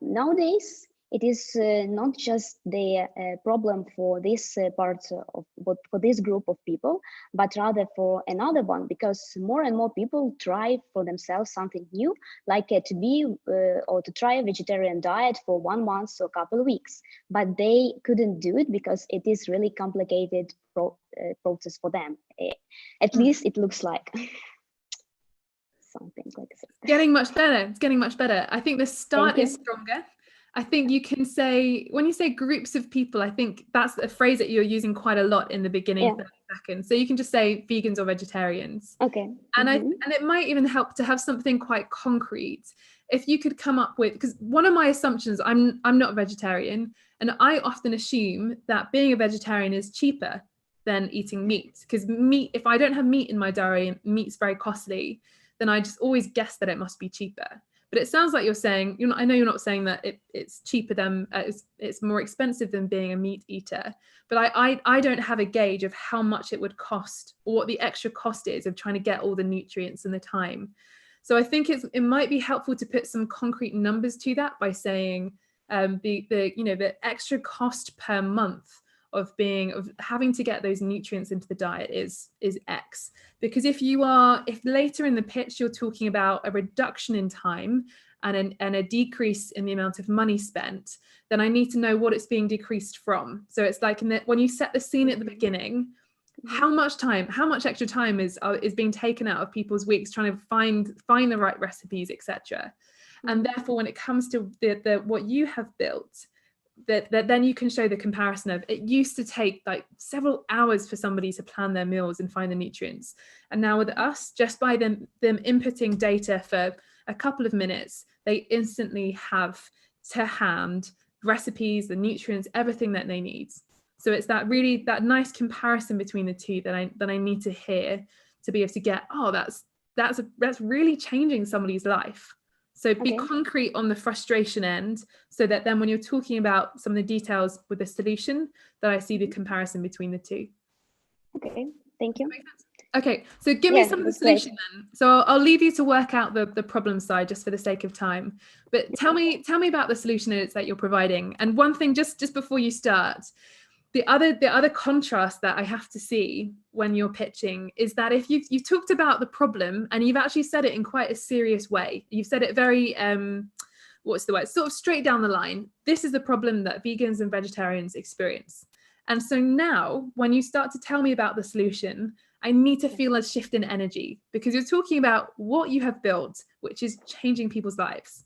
nowadays, it is not just the problem for this part of for this group of people, but rather for another one, because more and more people try for themselves something new, like to be or to try a vegetarian diet for 1 month or a couple of weeks, but they couldn't do it because it is really complicated process for them. At least it looks like. Something like that. Getting much better. It's getting much better. I think the start is stronger. I think you can say, when you say groups of people, I think that's a phrase that you're using quite a lot in the beginning 30 seconds. So you can just say vegans or vegetarians. Okay. And and it might even help to have something quite concrete. If you could come up with, because one of my assumptions, I'm not a vegetarian, and I often assume that being a vegetarian is cheaper than eating meat, because meat, if I don't have meat in my diary, meat's very costly, then I just always guess that it must be cheaper. But it sounds like you're saying, I know you're not saying that it's cheaper than, it's more expensive than being a meat eater, but I don't have a gauge of how much it would cost, or what the extra cost is of trying to get all the nutrients and the time. So I think it might be helpful to put some concrete numbers to that by saying the extra cost per month of having to get those nutrients into the diet is X. Because if later in the pitch you're talking about a reduction in time and a decrease in the amount of money spent, then I need to know what it's being decreased from. So it's like when you set the scene at the beginning, how much extra time is being taken out of people's weeks trying to find the right recipes, etc. And therefore, when it comes to what you have built, that then you can show the comparison of, it used to take like several hours for somebody to plan their meals and find the nutrients, and now with us, just by them inputting data for a couple of minutes, they instantly have to hand recipes, the nutrients, everything that they need. So it's that nice comparison between the two that I need to hear to be able to get, oh, that's really changing somebody's life. So be concrete on the frustration end, so that then when you're talking about some of the details with the solution, that I see the comparison between the two. Okay, thank you. Okay, so give me some of the solution then. So I'll leave you to work out the problem side just for the sake of time. But tell me about the solution that you're providing. And one thing, just before you start, the other contrast that I have to see when you're pitching is that if you've talked about the problem and you've actually said it in quite a serious way, you've said it very what's the word, sort of straight down the line. This is the problem that vegans and vegetarians experience. And so now when you start to tell me about the solution, I need to feel a shift in energy, because you're talking about what you have built, which is changing people's lives.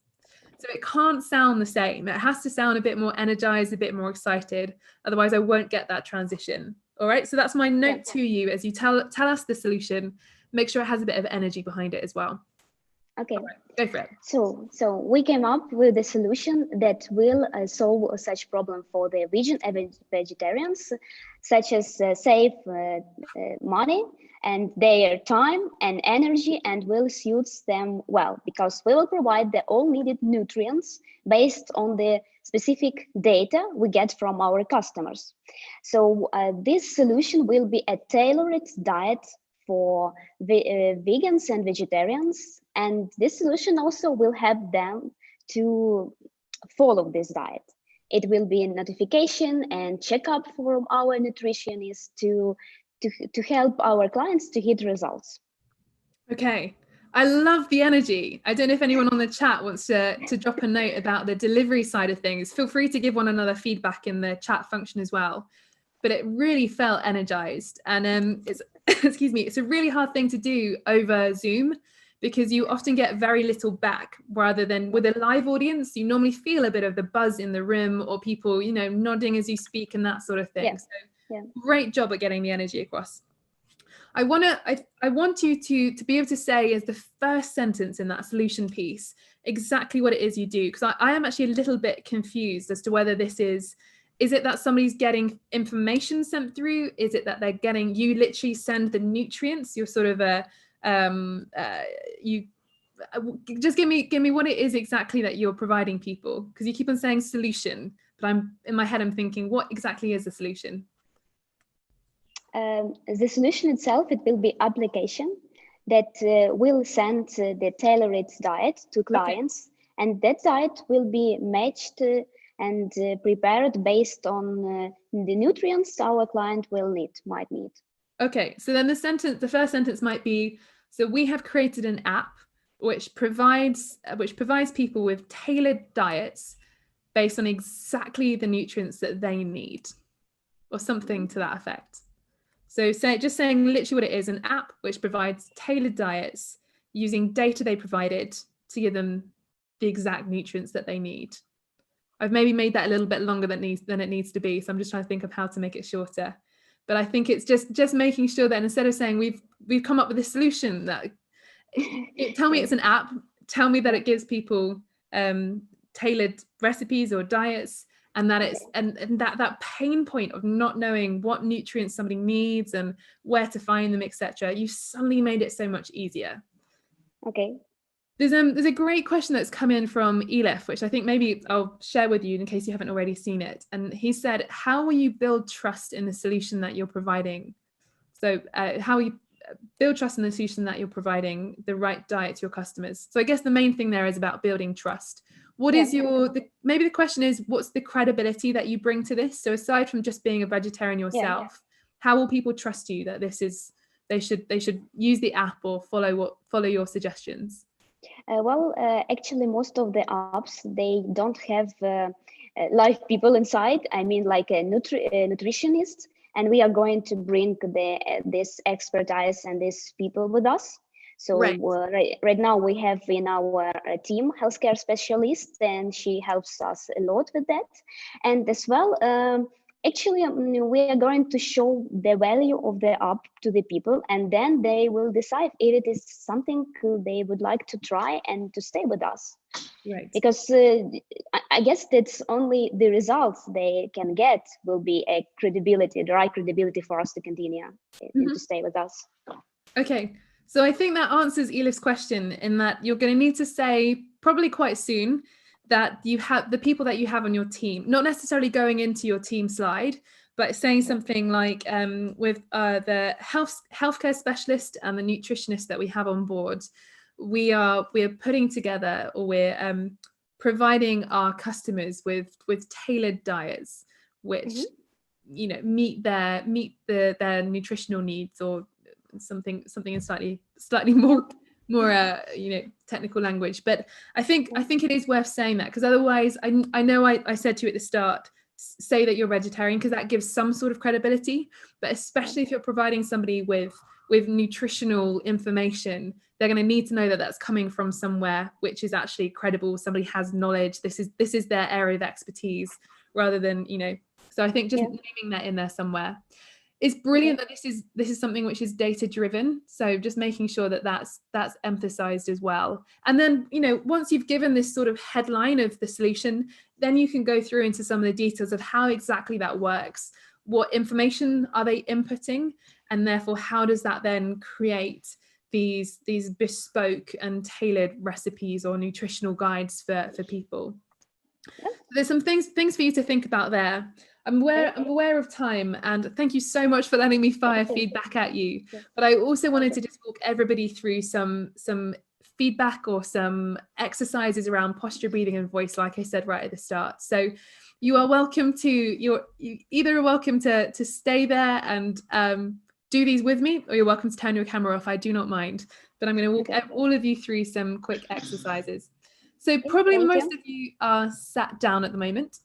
So it can't sound the same. It has to sound a bit more energized, a bit more excited. Otherwise, I won't get that transition. All right. So that's my note to you as you tell us the solution. Make sure it has a bit of energy behind it as well. Okay. Right, go for it. So we came up with a solution that will solve such problem for the vegan and vegetarians, such as save money and their time and energy, and will suits them well, because we will provide the all needed nutrients based on the specific data we get from our customers. So this solution will be a tailored diet for vegans and vegetarians, and this solution also will help them to follow this diet. It will be a notification and checkup from our nutritionist to help our clients to hit results. Okay. I love the energy. I don't know if anyone on the chat wants to drop a note about the delivery side of things. Feel free to give one another feedback in the chat function as well. But it really felt energized. And it's, excuse me, it's a really hard thing to do over Zoom, because you often get very little back, rather than with a live audience, you normally feel a bit of the buzz in the room, or people, you know, nodding as you speak and that sort of thing. So great job at getting the energy across. I want you to be able to say as the first sentence in that solution piece exactly what it is you do, because I am actually a little bit confused as to whether this is it that somebody's getting information sent through? Is it that they're getting, you literally send the nutrients? You're sort of you just give me what it is exactly that you're providing people, because you keep on saying solution, but I'm in my head I'm thinking, what exactly is the solution? The solution itself, it will be application that will send the tailored diet to clients, and that diet will be matched and prepared based on the nutrients our client might need. Okay, so then the first sentence might be, so we have created an app which provides people with tailored diets based on exactly the nutrients that they need, or something to that effect. So just saying literally what it is, an app which provides tailored diets using data they provided to give them the exact nutrients that they need. I've maybe made that a little bit longer than it needs to be, so I'm just trying to think of how to make it shorter. But I think it's just making sure that instead of saying we've come up with a solution, that tell me it's an app, tell me that it gives people tailored recipes or diets, and that it's and that pain point of not knowing what nutrients somebody needs and where to find them, etc. You suddenly made it so much easier. Okay. There's a great question that's come in from Elif, which I think maybe I'll share with you in case you haven't already seen it. And he said, how will you build trust in the solution that you're providing? So how will you build trust in the solution that you're providing the right diet to your customers? So I guess the main thing there is about building trust. What is maybe the question is, what's the credibility that you bring to this? So aside from just being a vegetarian yourself, how will people trust you that this is, they should use the app or follow your suggestions? Actually, most of the apps, they don't have live people inside. I mean, like a nutritionist, and we are going to bring this expertise and these people with us. So right now we have in our team healthcare specialist, and she helps us a lot with that. And as well, actually, we are going to show the value of the app to the people, and then they will decide if it is something they would like to try and to stay with us. Right. Because I guess that's only the results they can get will be a credibility, the right credibility for us to continue and to stay with us. Okay. So I think that answers Elif's question, in that you're going to need to say probably quite soon that you have the people that you have on your team, not necessarily going into your team slide, but saying something like with the healthcare specialist and the nutritionist that we have on board, we're putting together, or we're providing our customers with tailored diets which meet their nutritional needs, or something in slightly more technical language. But I think it is worth saying that, because otherwise I know I said to you at the start, say that you're vegetarian, because that gives some sort of credibility, but especially if you're providing somebody with nutritional information, they're going to need to know that that's coming from somewhere which is actually credible. Somebody has knowledge. This is their area of expertise, rather than so I think just naming that in there somewhere is brilliant. That this is something which is data driven, so just making sure that that's emphasized as well. And then once you've given this sort of headline of the solution, then you can go through into some of the details of how exactly that works, what information are they inputting, and therefore how does that then create these bespoke and tailored recipes or nutritional guides for people. There's some things for you to think about there. I'm aware of time, and thank you so much for letting me fire feedback at you. But I also wanted to just walk everybody through some feedback or some exercises around posture, breathing, and voice, like I said right at the start. So you are welcome to you either are welcome to stay there and do these with me, or you're welcome to turn your camera off. I do not mind. But I'm going to walk all of you through some quick exercises. So probably most of you are sat down at the moment.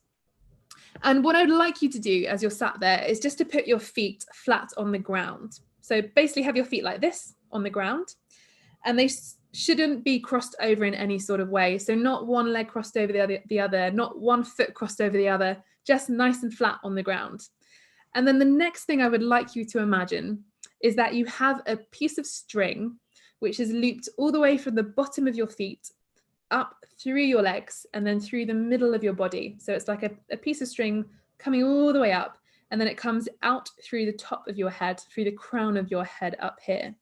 And what I'd like you to do as you're sat there is just to put your feet flat on the ground. So basically have your feet like this on the ground, and they shouldn't be crossed over in any sort of way. So not one leg crossed over the other, not one foot crossed over the other, just nice and flat on the ground. And then the next thing I would like you to imagine is that you have a piece of string which is looped all the way from the bottom of your feet up through your legs and then through the middle of your body. So it's like a piece of string coming all the way up, and then it comes out through the top of your head, through the crown of your head up here.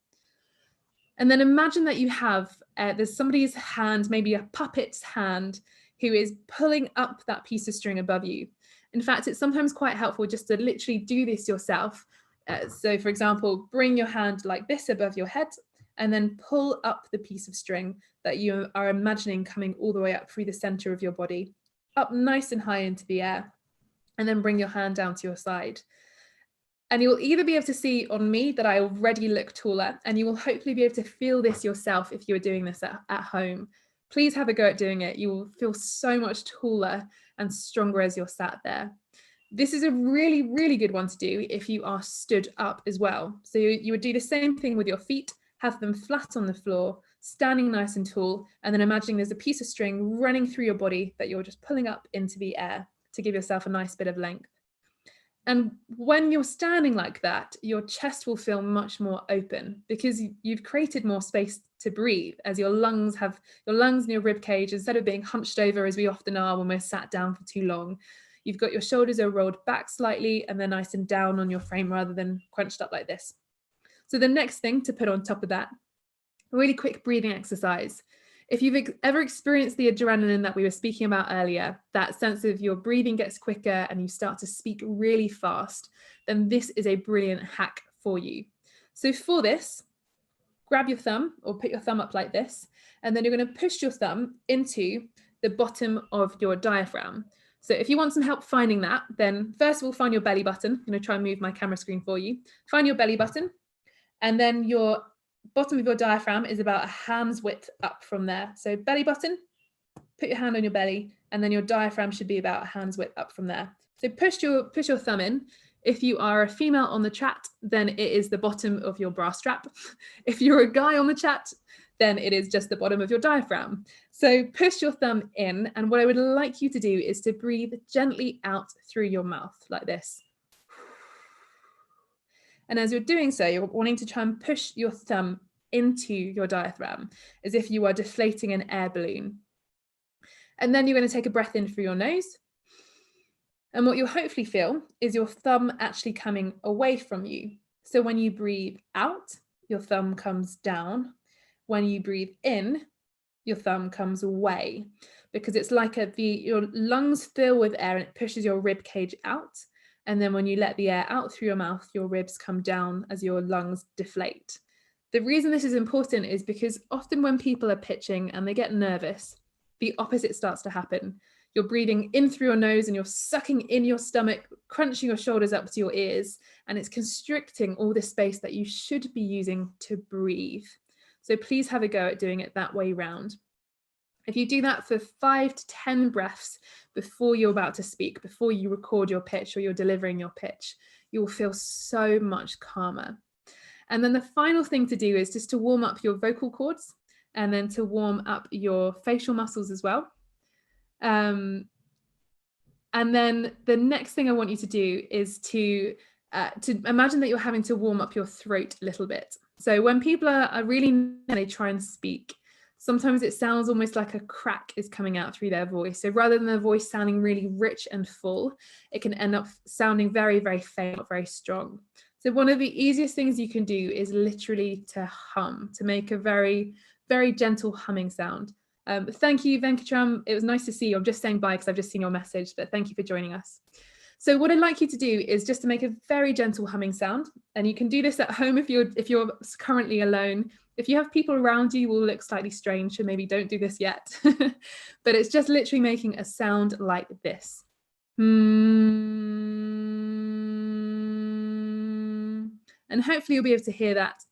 And then imagine that you have, there's somebody's hand, maybe a puppet's hand, who is pulling up that piece of string above you. In fact, it's sometimes quite helpful just to literally do this yourself. So for example, bring your hand like this above your head, and then pull up the piece of string that you are imagining coming all the way up through the center of your body, up nice and high into the air, and then bring your hand down to your side. And you'll either be able to see on me that I already look taller, and you will hopefully be able to feel this yourself if you are doing this at home. Please have a go at doing it. You will feel so much taller and stronger as you're sat there. This is a really, really good one to do if you are stood up as well. So you would do the same thing with your feet, have them flat on the floor, standing nice and tall, and then imagining there's a piece of string running through your body that you're just pulling up into the air to give yourself a nice bit of length. And when you're standing like that, your chest will feel much more open because you've created more space to breathe, as your lungs and your rib cage, instead of being hunched over as we often are when we're sat down for too long, you've got your shoulders are rolled back slightly and they're nice and down on your frame rather than crunched up like this. So the next thing to put on top of that, a really quick breathing exercise. If you've ever experienced the adrenaline that we were speaking about earlier, that sense of your breathing gets quicker and you start to speak really fast, then this is a brilliant hack for you. So for this, grab your thumb or put your thumb up like this, and then you're going to push your thumb into the bottom of your diaphragm. So if you want some help finding that, then first of all, find your belly button. I'm going to try and move my camera screen for you. Find your belly button, and then your bottom of your diaphragm is about a hand's width up from there. So belly button, put your hand on your belly, and then your diaphragm should be about a hand's width up from there. So push your thumb in. If you are a female on the chat, then it is the bottom of your bra strap. If you're a guy on the chat, then it is just the bottom of your diaphragm. So push your thumb in, and what I would like you to do is to breathe gently out through your mouth like this. And as you're doing so, you're wanting to try and push your thumb into your diaphragm as if you are deflating an air balloon. And then you're going to take a breath in through your nose. And what you'll hopefully feel is your thumb actually coming away from you. So when you breathe out, your thumb comes down. When you breathe in, your thumb comes away, because it's like your lungs fill with air and it pushes your rib cage out. And then when you let the air out through your mouth, your ribs come down as your lungs deflate. The reason this is important is because often when people are pitching and they get nervous, the opposite starts to happen. You're breathing in through your nose and you're sucking in your stomach, crunching your shoulders up to your ears, and it's constricting all the space that you should be using to breathe. So please have a go at doing it that way round. If you do that for 5 to 10 breaths before you're about to speak, before you record your pitch or you're delivering your pitch, you will feel so much calmer. And then the final thing to do is just to warm up your vocal cords and then to warm up your facial muscles as well. And then the next thing I want you to do is to imagine that you're having to warm up your throat a little bit. So when people are really, they try and speak, sometimes it sounds almost like a crack is coming out through their voice. So rather than their voice sounding really rich and full, it can end up sounding very, very faint, not very strong. So one of the easiest things you can do is literally to hum, to make a very, very gentle humming sound. Thank you, Venkatram. It was nice to see you. I'm just saying bye because I've just seen your message, but thank you for joining us. So what I'd like you to do is just to make a very gentle humming sound. And you can do this at home if you're currently alone. If you have people around you, you will look slightly strange, so maybe don't do this yet. But it's just literally making a sound like this. And hopefully you'll be able to hear that.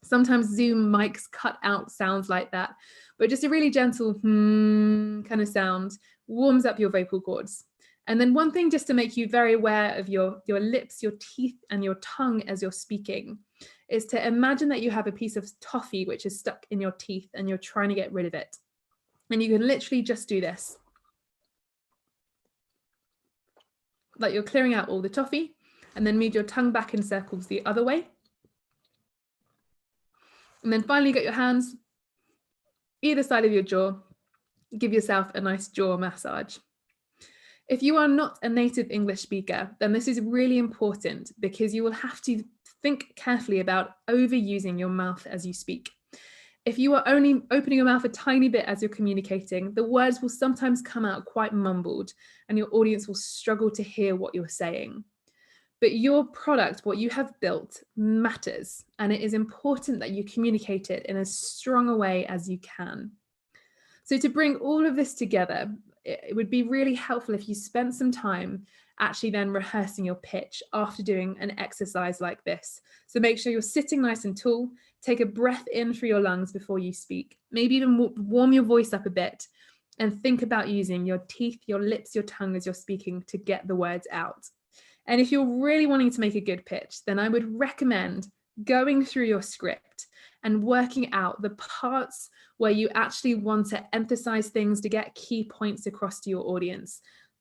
Sometimes Zoom mics cut out sounds like that, but just a really gentle kind of sound warms up your vocal cords. And then one thing just to make you very aware of your lips, your teeth, and your tongue as you're speaking is to imagine that you have a piece of toffee which is stuck in your teeth and you're trying to get rid of it. And you can literally just do this. Like you're clearing out all the toffee, and then move your tongue back in circles the other way. And then finally get your hands either side of your jaw. Give yourself a nice jaw massage. If you are not a native English speaker, then this is really important because you will have to think carefully about overusing your mouth as you speak. If you are only opening your mouth a tiny bit as you're communicating, the words will sometimes come out quite mumbled and your audience will struggle to hear what you're saying. But your product, what you have built, matters, and it is important that you communicate it in as strong a way as you can. So to bring all of this together, it would be really helpful if you spent some time actually then rehearsing your pitch after doing an exercise like this. So make sure you're sitting nice and tall, take a breath in through your lungs before you speak, maybe even warm your voice up a bit, and think about using your teeth, your lips, your tongue as you're speaking to get the words out. And if you're really wanting to make a good pitch, then I would recommend going through your script and working out the parts where you actually want to emphasize things to get key points across to your audience.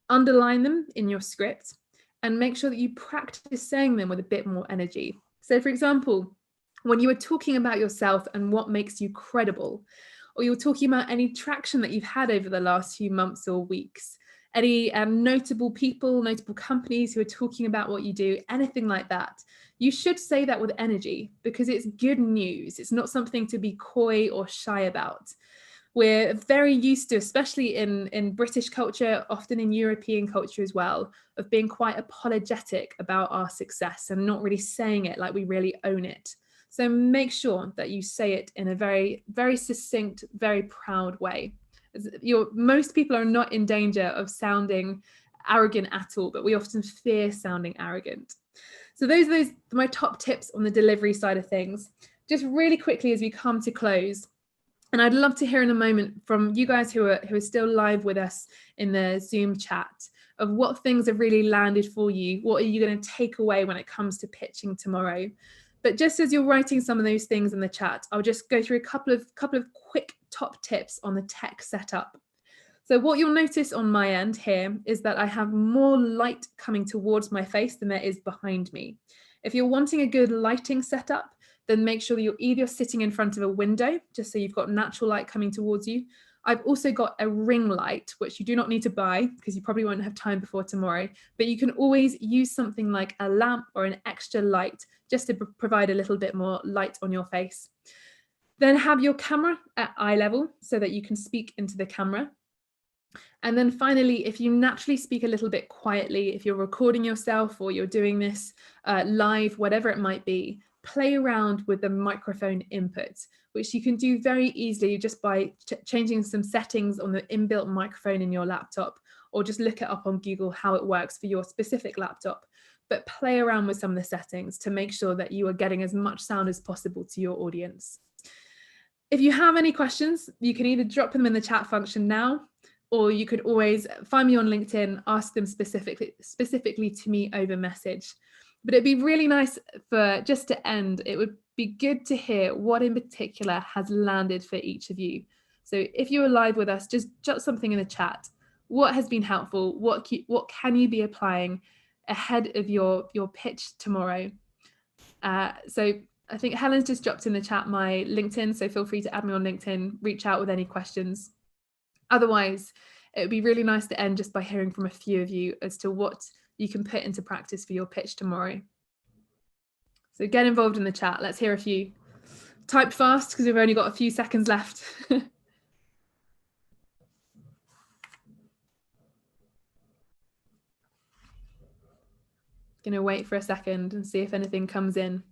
Underline them in your script and make sure that you practice saying them with a bit more energy. So for example, when you are talking about yourself and what makes you credible, or you're talking about any traction that you've had over the last few months or weeks, any notable people, notable companies who are talking about what you do, anything like that, you should say that with energy because it's good news. It's not something to be coy or shy about. We're very used to, especially in British culture, often in European culture as well, of being quite apologetic about our success and not really saying it like we really own it. So make sure that you say it in a very, very succinct, very proud way. Most people are not in danger of sounding arrogant at all, but we often fear sounding arrogant. So those are my top tips on the delivery side of things. Just really quickly as we come to close, and I'd love to hear in a moment from you guys who are still live with us in the Zoom chat of what things have really landed for you. What are you going to take away when it comes to pitching tomorrow? But just as you're writing some of those things in the chat, I'll just go through a couple of quick top tips on the tech setup. So what you'll notice on my end here is that I have more light coming towards my face than there is behind me. If you're wanting a good lighting setup, then make sure that you're either sitting in front of a window, just so you've got natural light coming towards you. I've also got a ring light, which you do not need to buy because you probably won't have time before tomorrow, but you can always use something like a lamp or an extra light just to provide a little bit more light on your face. Then have your camera at eye level so that you can speak into the camera. And then finally, if you naturally speak a little bit quietly, if you're recording yourself or you're doing this live, whatever it might be, play around with the microphone input, which you can do very easily just by changing some settings on the inbuilt microphone in your laptop, or just look it up on Google how it works for your specific laptop. But play around with some of the settings to make sure that you are getting as much sound as possible to your audience. If you have any questions, you can either drop them in the chat function now, or you could always find me on LinkedIn, ask them specifically to me over message. But it'd be really nice for, just to end, it would be good to hear what in particular has landed for each of you. So if you're live with us, just jot something in the chat. What has been helpful? What can you be applying ahead of your pitch tomorrow? So I think Helen's just dropped in the chat my LinkedIn, so feel free to add me on LinkedIn, reach out with any questions. Otherwise, it would be really nice to end just by hearing from a few of you as to what you can put into practice for your pitch tomorrow. So get involved in the chat. Let's hear a few. Type fast because we've only got a few seconds left. Going to wait for a second and see if anything comes in.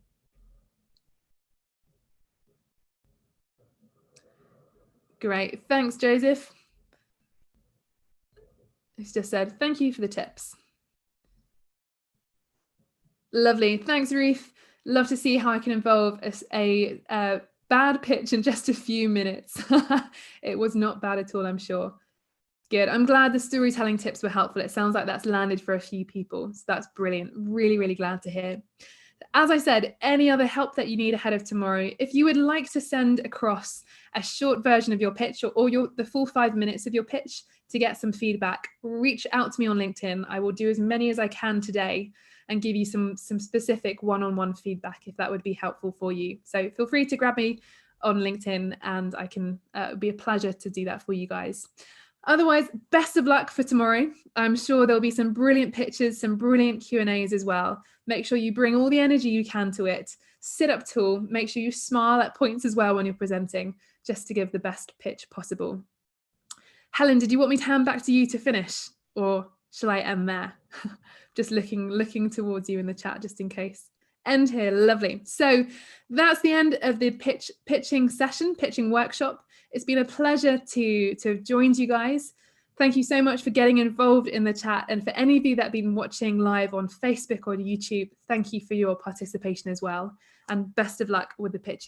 Great. Thanks, Joseph. He's just said, thank you for the tips. Lovely. Thanks, Ruth. Love to see how I can involve a bad pitch in just a few minutes. It was not bad at all, I'm sure. Good. I'm glad the storytelling tips were helpful. It sounds like that's landed for a few people. So that's brilliant. Really, really glad to hear. As I said, any other help that you need ahead of tomorrow, if you would like to send across a short version of your pitch or the full 5 minutes of your pitch to get some feedback, reach out to me on LinkedIn. I will do as many as I can today and give you some specific one-on-one feedback if that would be helpful for you. So feel free to grab me on LinkedIn and I can, it'd be a pleasure to do that for you guys. Otherwise, best of luck for tomorrow. I'm sure there'll be some brilliant pitches, some brilliant Q&As as well. Make sure you bring all the energy you can to it. Sit up tall. Make sure you smile at points as well when you're presenting, just to give the best pitch possible. Helen, did you want me to hand back to you to finish, or shall I end there? Just looking towards you in the chat, just in case. End here. Lovely. So that's the end of the pitching session, pitching workshop. It's been a pleasure to have joined you guys. Thank you so much for getting involved in the chat. And for any of you that have been watching live on Facebook or YouTube, thank you for your participation as well. And best of luck with the pitches.